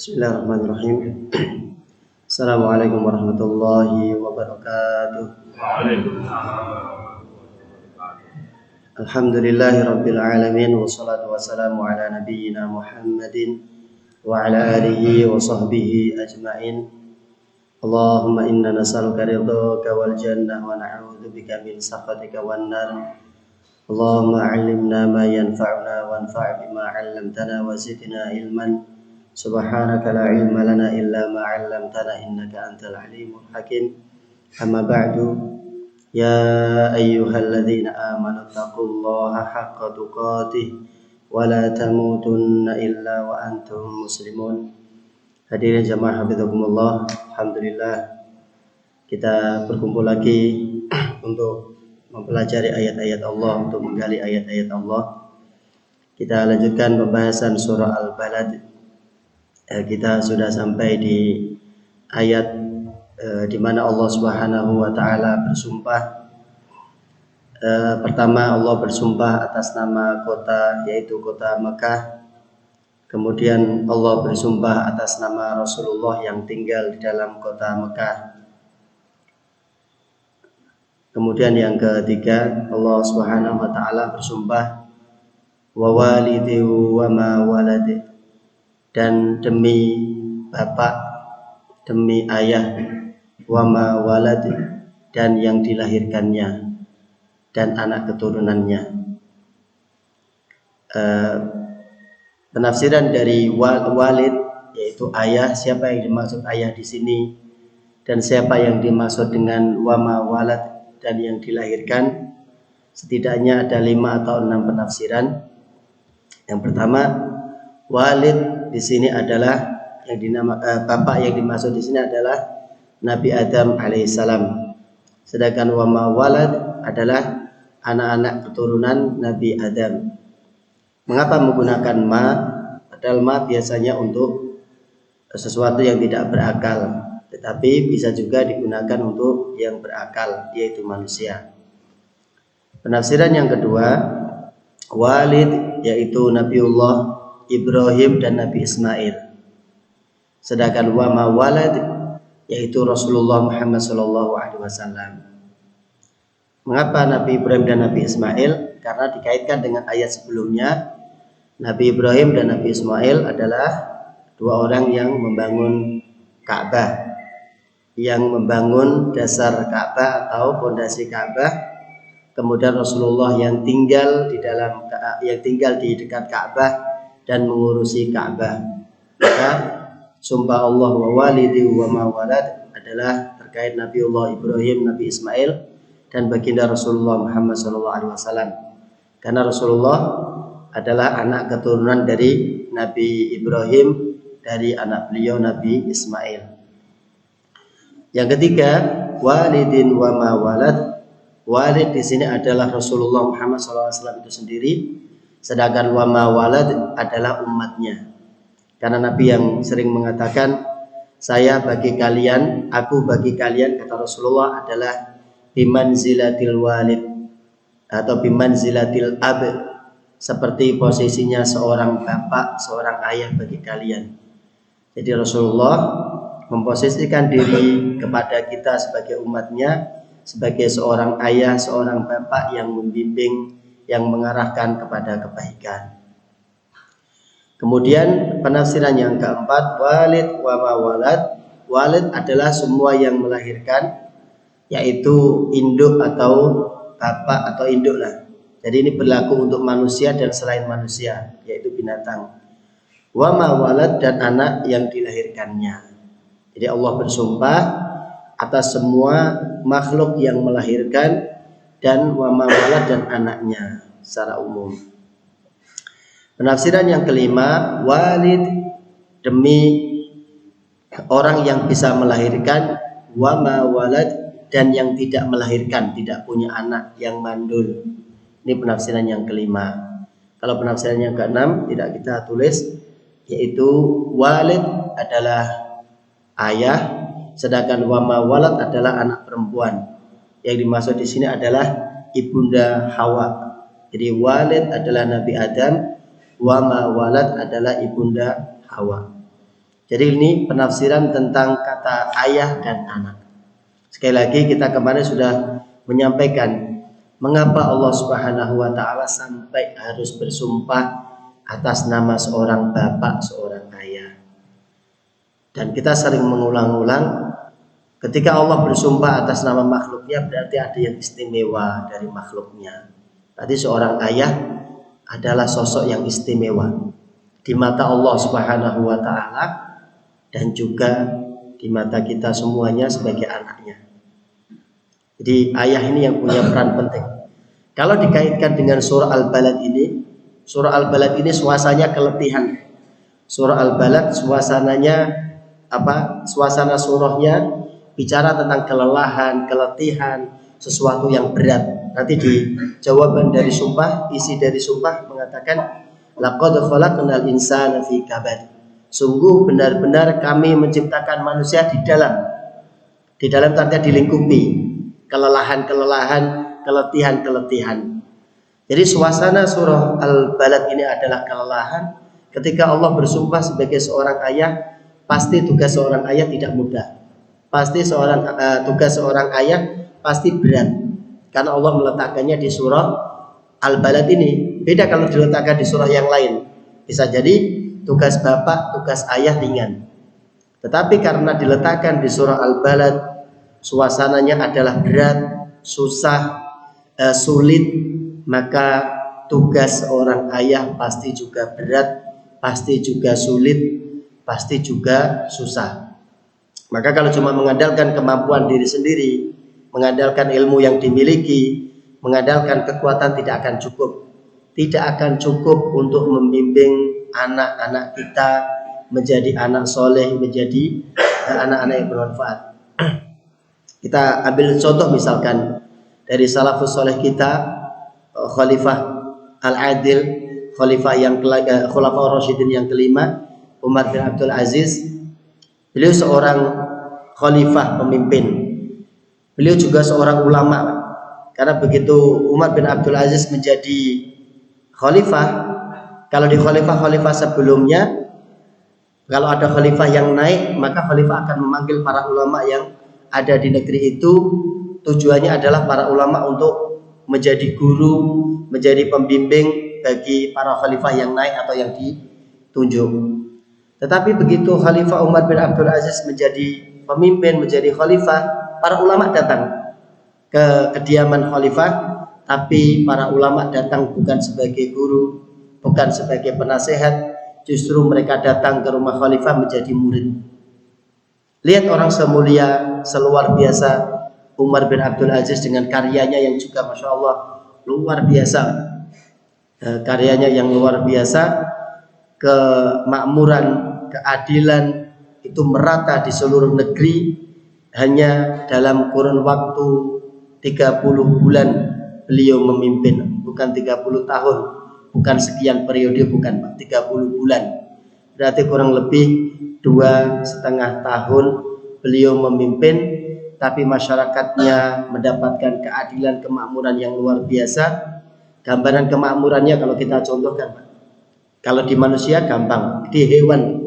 Bismillahirrahmanirrahim. Assalamualaikum warahmatullahi wabarakatuh. Alhamdulillahi rabbil alamin, wassalatu wassalamu ala nabiyyina Muhammadin wa ala alihi wa sahbihi ajma'in. Allahumma inna nas'aluka ridhaka wal jannah wa na'udzubika min sakhatika wan nar. Allahumma 'allimna ma yanfa'una wanfa' bima 'allamtana wa zidna ilman. Subhanaka la ilma lana illa ma 'allamtana innaka antal alimul hakim. Amma ba'du. Ya ayyuhalladzina amanu taqullaha haqqa tuqatih wa la tamutunna illa wa antum muslimun. Hadirin jamaah hafizakumullah, alhamdulillah kita berkumpul lagi untuk mempelajari ayat-ayat Allah, untuk menggali ayat-ayat Allah. Kita lanjutkan pembahasan surah Al-Balad. Kita sudah sampai di ayat di mana Allah Subhanahu wa taala bersumpah. Pertama Allah bersumpah atas nama kota, yaitu kota Mekah. Kemudian Allah bersumpah atas nama Rasulullah yang tinggal di dalam kota Mekah. Kemudian yang ketiga Allah Subhanahu wa taala bersumpah wa walidi wa ma waladi, dan demi bapak, demi ayah, wa ma walad, dan yang dilahirkannya dan anak keturunannya. Penafsiran dari walid yaitu ayah, siapa yang dimaksud ayah di sini dan siapa yang dimaksud dengan wa ma walad dan yang dilahirkan, setidaknya ada 5 atau 6 penafsiran. Yang pertama, walid di sini adalah bapak yang dimaksud di sini adalah Nabi Adam alaihissalam. Sedangkan wa ma walad adalah anak-anak keturunan Nabi Adam. Mengapa menggunakan ma? Padahal ma biasanya untuk sesuatu yang tidak berakal, tetapi bisa juga digunakan untuk yang berakal, yaitu manusia. Penafsiran yang kedua, walid yaitu Nabiullah Ibrahim dan Nabi Ismail. Sedangkan wa ma walad yaitu Rasulullah Muhammad SAW. Mengapa Nabi Ibrahim dan Nabi Ismail? Karena dikaitkan dengan ayat sebelumnya. Nabi Ibrahim dan Nabi Ismail adalah 2 orang yang membangun Ka'bah, yang membangun dasar Ka'bah atau fondasi Ka'bah. Kemudian Rasulullah yang tinggal di dekat Ka'bah dan mengurusi Ka'bah. Maka sumpah Allah wa walidi wa ma walad adalah terkait Nabiullah Ibrahim, Nabi Ismail, dan baginda Rasulullah Muhammad SAW. Karena Rasulullah adalah anak keturunan dari Nabi Ibrahim, dari anak beliau Nabi Ismail. Yang ketiga, walidin wa ma walad. Walid di sini adalah Rasulullah Muhammad SAW itu sendiri. Sedangkan wa ma walad adalah umatnya. Karena Nabi yang sering mengatakan, saya bagi kalian, aku bagi kalian, kata Rasulullah, adalah bimanzilatil walid atau bimanzilatil ab, seperti posisinya seorang bapak, seorang ayah bagi kalian. Jadi Rasulullah memposisikan diri kepada kita sebagai umatnya sebagai seorang ayah, seorang bapak yang membimbing, yang mengarahkan kepada kebaikan. Kemudian penafsiran yang keempat, walid wa ma walad. Walid adalah semua yang melahirkan, yaitu induk atau bapak atau induk lah. Jadi ini berlaku untuk manusia dan selain manusia, yaitu binatang. Wa ma walad, dan anak yang dilahirkannya. Jadi Allah bersumpah atas semua makhluk yang melahirkan, dan wa ma walad, dan anaknya secara umum. Penafsiran yang kelima, walid demi orang yang bisa melahirkan, wa ma walad, dan yang tidak melahirkan, tidak punya anak, yang mandul. Ini penafsiran yang kelima. Kalau penafsiran yang keenam tidak kita tulis, yaitu walid adalah ayah, sedangkan wa ma walad adalah anak perempuan. Yang dimaksud di sini adalah ibunda Hawa. Jadi walid adalah Nabi Adam, wa ma walad adalah ibunda Hawa. Jadi ini penafsiran tentang kata ayah dan anak. Sekali lagi kita kemarin sudah menyampaikan mengapa Allah Subhanahu wa taala sampai harus bersumpah atas nama seorang bapak, seorang ayah. Dan kita sering mengulang-ulang, ketika Allah bersumpah atas nama makhluknya berarti ada yang istimewa dari makhluknya. Tadi seorang ayah adalah sosok yang istimewa di mata Allah Subhanahu wa taala dan juga di mata kita semuanya sebagai anaknya. Jadi ayah ini yang punya peran penting. Kalau dikaitkan dengan surah Al-Balad ini, surah Al-Balad ini suasananya keletihan. Surah Al-Balad suasananya apa? Suasana surahnya bicara tentang kelelahan, keletihan, sesuatu yang berat. Nanti di jawaban dari sumpah, isi dari sumpah mengatakan laqad khalaqnal insana fi kabad. Sungguh benar-benar kami menciptakan manusia di dalam artinya dilingkupi kelelahan-kelelahan, keletihan-keletihan. Jadi suasana surah Al-Balad ini adalah kelelahan. Ketika Allah bersumpah sebagai seorang ayah, pasti tugas seorang ayah tidak mudah. Pasti tugas seorang ayah pasti berat. Karena Allah meletakkannya di surah Al-Balad ini. Beda kalau diletakkan di surah yang lain. Bisa jadi tugas bapak, tugas ayah ringan. Tetapi karena diletakkan di surah Al-Balad, suasananya adalah berat, susah, sulit, maka tugas seorang ayah pasti juga berat, pasti juga sulit, pasti juga susah. Maka kalau cuma mengandalkan kemampuan diri sendiri, mengandalkan ilmu yang dimiliki, mengandalkan kekuatan tidak akan cukup. Tidak akan cukup untuk membimbing anak-anak kita menjadi anak soleh, menjadi anak-anak yang bermanfaat. Kita ambil contoh misalkan dari salafus soleh kita, Khalifah Al-Adil, Khalifah yang Khulafaur Rasyidin yang kelima, Umar bin Abdul Aziz. Beliau seorang khalifah, pemimpin. Beliau juga seorang ulama. Karena begitu Umar bin Abdul Aziz menjadi khalifah, kalau di khalifah-khalifah sebelumnya, kalau ada khalifah yang naik, maka khalifah akan memanggil para ulama yang ada di negeri itu. Tujuannya adalah para ulama untuk menjadi guru, menjadi pembimbing bagi para khalifah yang naik atau yang ditunjuk. Tetapi begitu Khalifah Umar bin Abdul Aziz menjadi pemimpin, menjadi khalifah, para ulama datang ke kediaman khalifah, tapi para ulama datang bukan sebagai guru, bukan sebagai penasehat, justru mereka datang ke rumah khalifah menjadi murid. Lihat orang semulia, seluar biasa Umar bin Abdul Aziz dengan karyanya yang juga Masya Allah luar biasa. Karyanya yang luar biasa, kemakmuran, keadilan itu merata di seluruh negeri. Hanya dalam kurun waktu 30 bulan beliau memimpin, bukan 30 tahun, bukan sekian periode, bukan 30 bulan. Berarti kurang lebih 2,5 tahun beliau memimpin, tapi masyarakatnya mendapatkan keadilan, kemakmuran yang luar biasa. Gambaran kemakmurannya kalau kita contohkan, kalau di manusia gampang, di hewan.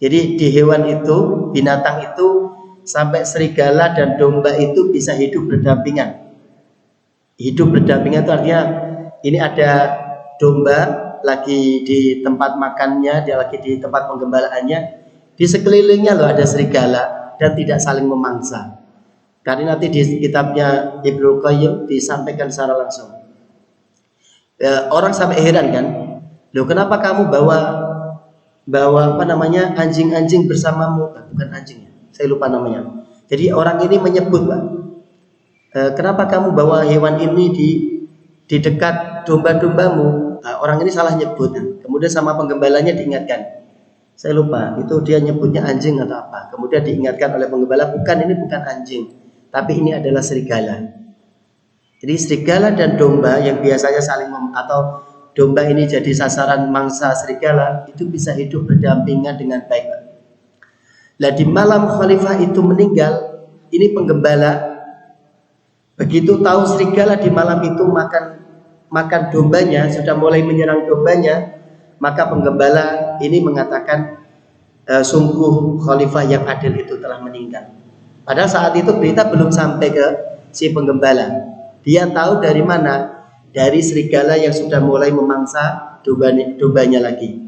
Jadi di hewan itu, binatang itu sampai serigala dan domba itu bisa hidup berdampingan. Hidup berdampingan itu artinya ini ada domba lagi di tempat makannya, dia lagi di tempat penggembalaannya, di sekelilingnya loh ada serigala dan tidak saling memangsa. Karena nanti di kitabnya Ibnu Qayyim disampaikan secara langsung. Orang sampai heran kan, loh kenapa kamu bawa apa namanya anjing-anjing bersamamu? Bukan anjing ya, saya lupa namanya. Jadi orang ini menyebut, Pak, kenapa kamu bawa hewan ini di dekat domba-dombamu? Orang ini salah nyebut. Kemudian sama penggembalanya diingatkan. Saya lupa, itu dia nyebutnya anjing atau apa. Kemudian diingatkan oleh penggembala, ini bukan anjing, tapi ini adalah serigala. Jadi serigala dan domba yang biasanya saling atau domba ini jadi sasaran mangsa serigala, itu bisa hidup berdampingan dengan baik. Nah, di malam khalifah itu meninggal, ini penggembala begitu tahu serigala di malam itu makan dombanya, sudah mulai menyerang dombanya, maka penggembala ini mengatakan sungguh khalifah yang adil itu telah meninggal. Padahal saat itu berita belum sampai ke si penggembala. Dia tahu dari mana? Dari serigala yang sudah mulai memangsa dombanya lagi.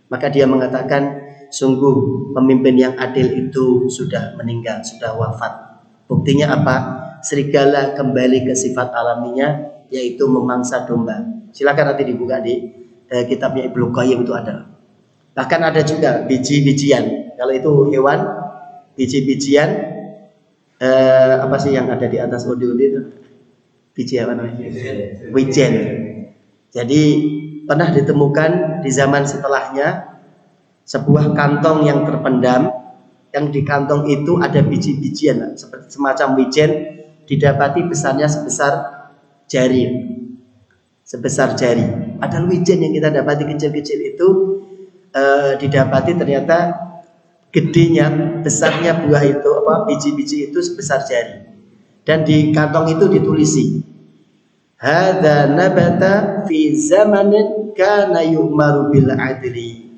Maka dia mengatakan, sungguh pemimpin yang adil itu sudah meninggal, sudah wafat. Buktinya apa? Serigala kembali ke sifat alaminya, yaitu memangsa domba. Silakan nanti dibuka di kitabnya Ibnu Qayyim, itu ada. Bahkan ada juga biji-bijian. Kalau itu hewan, biji-bijian, apa sih yang ada di atas undi-undi itu? Biji apa namanya? Wijen. Jadi pernah ditemukan di zaman setelahnya sebuah kantong yang terpendam, yang di kantong itu ada biji-bijian seperti semacam wijen, didapati besarnya sebesar jari. Padahal wijen yang kita dapati kecil-kecil itu didapati ternyata gedenya, besarnya buah itu biji-biji itu sebesar jari. Dan di kantong itu ditulisi, hadza nabata fi zamanin kana yu'maru bil adli.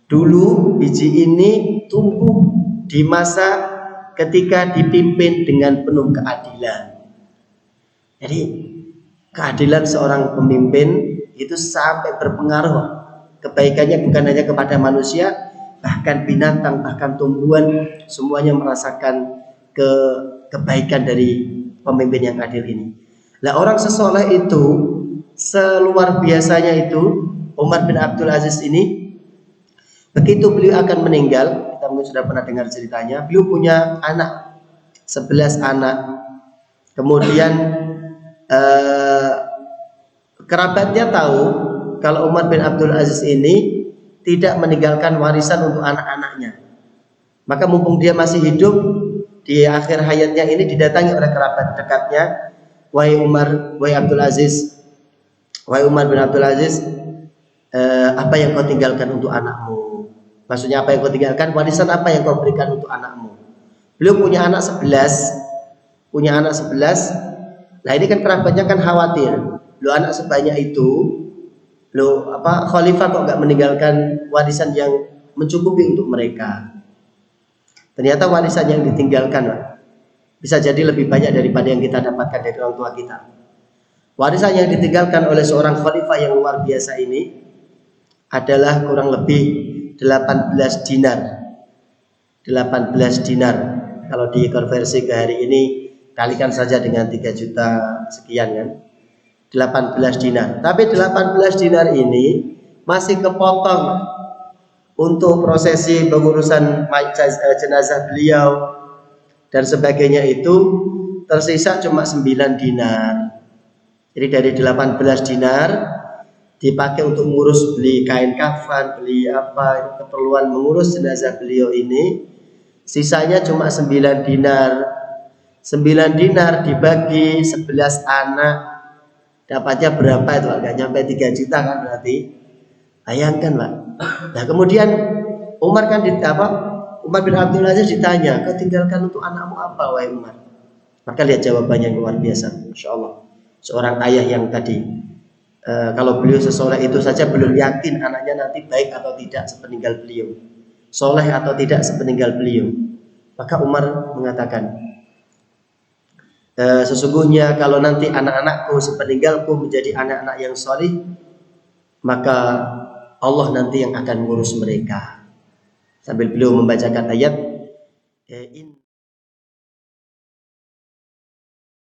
Dulu biji ini tumbuh di masa ketika dipimpin dengan penuh keadilan. Jadi keadilan seorang pemimpin itu sampai berpengaruh, kebaikannya bukan hanya kepada manusia, bahkan binatang, bahkan tumbuhan, semuanya merasakan kebaikan dari pemimpin yang adil ini. Nah, orang sesoleh itu, seluar biasanya itu, Umar bin Abdul Aziz ini, begitu beliau akan meninggal, kita mungkin sudah pernah dengar ceritanya, beliau punya anak, 11 anak. Kemudian kerabatnya tahu kalau Umar bin Abdul Aziz ini tidak meninggalkan warisan untuk anak-anaknya. Maka mumpung dia masih hidup, di akhir hayatnya ini didatangi oleh kerabat dekatnya, wahai Umar bin Abdul Aziz, apa yang kau tinggalkan untuk anakmu? Maksudnya apa yang kau tinggalkan, warisan apa yang kau berikan untuk anakmu? Beliau punya anak 11. Nah, ini kan kerabatnya kan khawatir, lo anak sebanyak itu, khalifah kok gak meninggalkan warisan yang mencukupi untuk mereka. Ternyata warisan yang ditinggalkan bisa jadi lebih banyak daripada yang kita dapatkan dari orang tua kita. Warisan yang ditinggalkan oleh seorang khalifah yang luar biasa ini adalah kurang lebih 18 dinar. 18 dinar. Kalau dikonversi ke hari ini, kalikan saja dengan 3 juta sekian kan. 18 dinar. Tapi 18 dinar ini masih kepotong untuk prosesi pengurusan jenazah beliau dan sebagainya, itu tersisa cuma 9 dinar. Jadi dari 18 dinar dipakai untuk ngurus beli kain kafan, beli apa keperluan mengurus jenazah beliau ini, sisanya cuma 9 dinar. 9 dinar dibagi 11 anak, dapatnya berapa itu? Agak nyampe 3 juta kan berarti. Bayangkan, Pak. Nah, kemudian Umar bin Abdul Aziz ditanya, kau tinggalkan untuk anakmu apa, wahai Umar? Maka lihat jawabannya yang luar biasa, Masya Allah. Seorang ayah yang tadi, kalau beliau sesoleh itu saja belum yakin anaknya nanti baik atau tidak sepeninggal beliau, soleh atau tidak sepeninggal beliau. Maka Umar mengatakan, sesungguhnya kalau nanti anak-anakku sepeninggalku menjadi anak-anak yang solih, maka Allah nanti yang akan mengurus mereka. Sambil beliau membacakan ayat